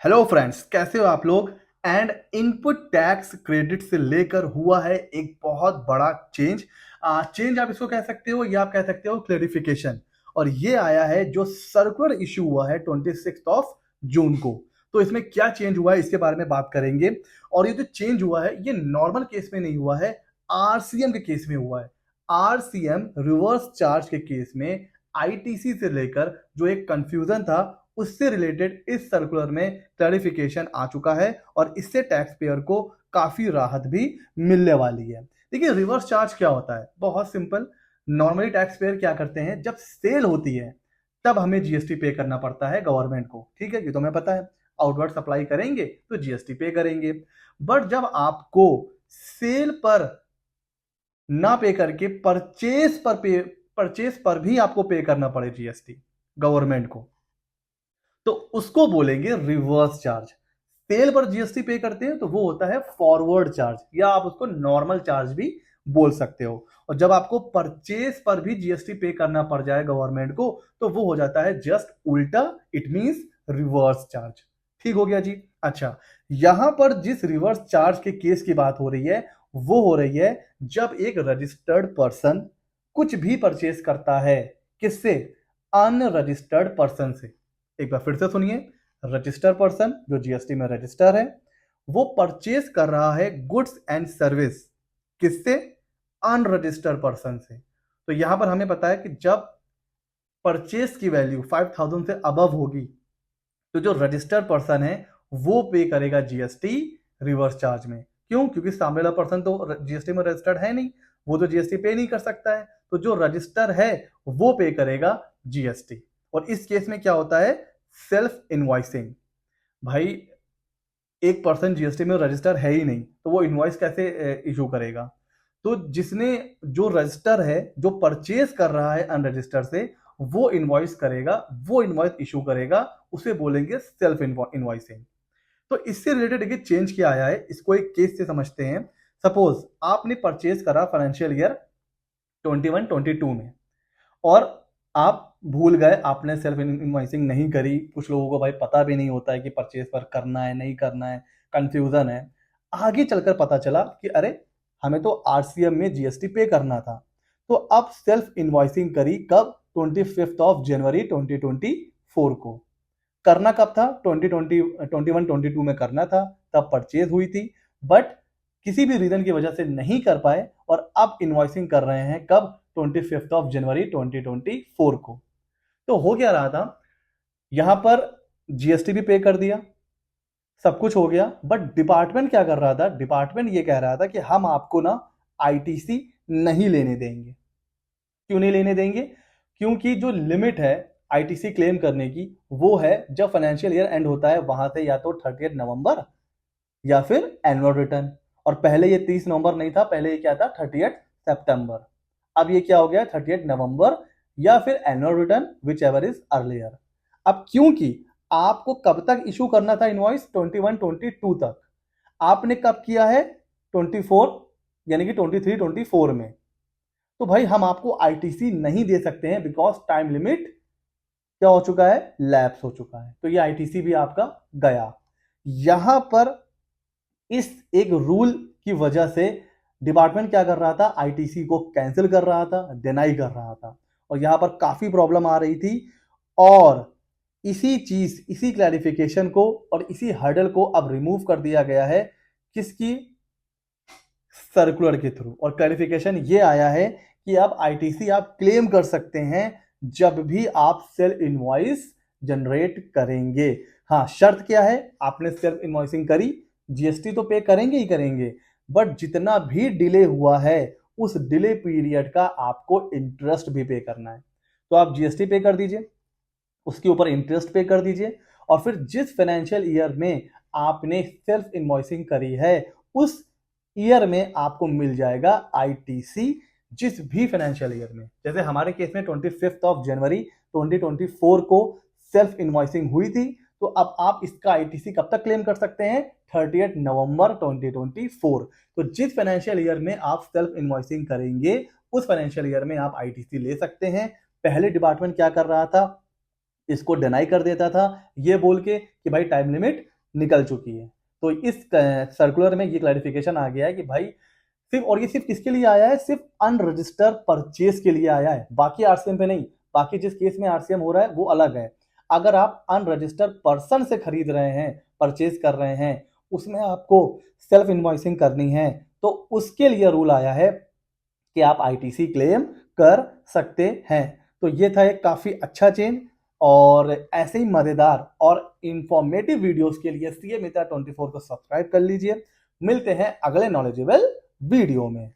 Hello friends, कैसे हो आप लोग। एंड इनपुट टैक्स क्रेडिट से लेकर हुआ है एक बहुत बड़ा चेंज। चेंज आप इसको कह सकते हो या आप कह सकते हो क्लेरिफिकेशन। और ये आया है जो सर्कुलर इशू हुआ है 26 जून को। तो इसमें क्या चेंज हुआ है इसके बारे में बात करेंगे। और ये जो चेंज हुआ है ये नॉर्मल केस में नहीं हुआ है, आरसीएम के केस में हुआ है। आरसीएम रिवर्स चार्ज के केस में आईटीसी से लेकर जो एक कंफ्यूजन था उससे रिलेटेड इस सर्कुलर में क्लैरिफिकेशन आ चुका है और इससे टैक्स पेयर को काफी राहत भी मिलने वाली है। देखिए, रिवर्स चार्ज क्या होता है, बहुत सिंपल। नॉर्मली टैक्स पेयर क्या करते हैं, जब सेल होती है तब हमें जीएसटी पे करना पड़ता है गवर्नमेंट को, ठीक है, ये तो हमें पता है। आउटवर्ड सप्लाई करेंगे तो जीएसटी पे करेंगे। बट जब आपको सेल पर ना पे करके परचेस पर भी आपको पे करना पड़े जीएसटी गवर्नमेंट को, तो उसको बोलेंगे रिवर्स चार्ज। सेल पर जीएसटी पे करते हैं तो वो होता है फॉरवर्ड चार्ज, या आप उसको नॉर्मल चार्ज भी बोल सकते हो। और जब आपको परचेस पर भी जीएसटी पे करना पड़ जाए गवर्नमेंट को तो वो हो जाता है जस्ट उल्टा, इट मींस रिवर्स चार्ज। ठीक हो गया जी। अच्छा, यहां पर जिस रिवर्स चार्ज के केस की बात हो रही है वो हो रही है जब एक रजिस्टर्ड पर्सन कुछ भी परचेस करता है। किससे? अनरजिस्टर्ड पर्सन से। एक बार फिर से सुनिए। रजिस्टर्ड पर्सन जो जीएसटी में रजिस्टर है वो परचेस कर रहा है गुड्स एंड सर्विस। किससे? अनरजिस्टर्ड पर्सन से। तो यहां पर हमें पता है कि जब परचेस की वैल्यू 5000 से अबव होगी तो जो रजिस्टर्ड पर्सन है वो पे करेगा जीएसटी रिवर्स चार्ज में। क्यों? क्योंकि सामने वाला पर्सन तो जीएसटी में रजिस्टर्ड है नहीं, वो तो जीएसटी पे नहीं कर सकता है। तो जो रजिस्टर है वो पे करेगा जीएसटी। और इस केस में क्या होता है? Self invoicing. भाई, एक पर्सन जीएसटी में रजिस्टर है ही नहीं तो वो इनवॉइस कैसे इशू करेगा? तो जिसने जो रजिस्टर है, जो परचेज कर रहा है अनरजिस्टर से, वो इनवॉइस करेगा, वो इनवॉइस इशू करेगा, उसे बोलेंगे सेल्फ इनवॉइसिंग। तो इससे रिलेटेड एक चेंज क्या आया है इसको एक केस से समझते हैं। सपोज आपने परचेज करा फाइनेंशियल ईयर 21-22 में, और आप भूल गए, आपने सेल्फ इनवॉइसिंग नहीं करी। कुछ लोगों को भाई पता भी नहीं होता है कि परचेज पर करना है नहीं करना है, कंफ्यूजन है। आगे चलकर पता चला कि अरे, हमें तो आरसीएम में जीएसटी पे करना था। तो अब सेल्फ इनवॉइसिंग करी कब? 25 जनवरी 2024 को। करना कब था? 2021-22 में करना था, तब परचेज हुई थी। बट किसी भी रीजन की वजह से नहीं कर पाए और अब इनवॉइसिंग कर रहे हैं कब? 25 जनवरी 2024 को। तो हो क्या रहा था, यहां पर जीएसटी भी पे कर दिया, सब कुछ हो गया। बट डिपार्टमेंट क्या कर रहा था? डिपार्टमेंट ये कह रहा था कि हम आपको ना आईटीसी नहीं लेने देंगे। क्यों नहीं लेने देंगे? क्योंकि जो लिमिट है आईटीसी क्लेम करने की वो है जब फाइनेंशियल ईयर एंड होता है वहां से या तो 30 नवंबर या फिर एनुअल रिटर्न। और पहले ये 30 नवंबर नहीं था, पहले ये क्या था? 30 सितंबर। अब ये क्या हो गया? 30 नवंबर या फिर annual return, which ever is earlier. अब क्योंकि आपको कब तक इशू करना था इनवॉइस? 21-22 तक। आपने कब किया है? 24, यानी कि 23-24 में। तो भाई हम आपको आईटीसी नहीं दे सकते हैं बिकॉज टाइम लिमिट क्या हो चुका है? लैप्स हो चुका है। तो ये आईटीसी भी आपका गया। यहां पर इस एक रूल की वजह से डिपार्टमेंट क्या कर रहा था? आईटीसी को कैंसिल कर रहा था, डिनाई कर रहा था। और यहां पर काफी प्रॉब्लम आ रही थी। और इसी क्लैरिफिकेशन को और इसी हर्डल को अब रिमूव कर दिया गया है। किसकी? सर्कुलर के थ्रू। और क्लैरिफिकेशन ये आया है कि अब आईटीसी आप क्लेम कर सकते हैं जब भी आप सेल्फ इनवॉइस जनरेट करेंगे। हाँ, शर्त क्या है? आपने सेल्फ इनवॉइसिंग करी, जीएसटी तो पे करेंगे ही करेंगे, बट जितना भी डिले हुआ है उस डिले पीरियड का आपको इंटरेस्ट भी पे करना है। तो आप जीएसटी पे कर दीजिए, उसके ऊपर इंटरेस्ट पे कर दीजिए, और फिर जिस फाइनेंशियल ईयर में आपने सेल्फ इनवॉइसिंग करी है उस ईयर में आपको मिल जाएगा आईटीसी। जिस भी फाइनेंशियल ईयर में, जैसे हमारे केस में 25 जनवरी 2024 को सेल्फ इनवॉइसिंग हुई थी, तो अब आप इसका आईटीसी कब तक क्लेम कर सकते हैं? 30 नवंबर 2024। तो जिस फाइनेंशियल ईयर में आप सेल्फ इनवॉइसिंग करेंगे उस फाइनेंशियल ईयर में आप आईटीसी ले सकते हैं। पहले डिपार्टमेंट क्या कर रहा था? इसको डिनाई कर देता था ये बोल के कि भाई टाइम लिमिट निकल चुकी है। तो इस सर्कुलर में ये क्लैरिफिकेशन आ गया है कि भाई सिर्फ, और ये सिर्फ किसके लिए आया है, सिर्फ अनरजिस्टर्ड परचेज के लिए आया है, बाकी आरसीएम पे नहीं। बाकी जिस केस में आरसीएम हो रहा है वो अलग है। अगर आप अनरजिस्टर्ड पर्सन से खरीद रहे हैं, परचेज कर रहे हैं, उसमें आपको सेल्फ इनवॉइसिंग करनी है, तो उसके लिए रूल आया है कि आप आईटीसी क्लेम कर सकते हैं। तो ये था एक काफी अच्छा चेंज, और ऐसे ही मजेदार और इंफॉर्मेटिव वीडियोस के लिए सीए मित्रा 24 को सब्सक्राइब कर लीजिए। मिलते हैं अगले नॉलेजेबल वीडियो में।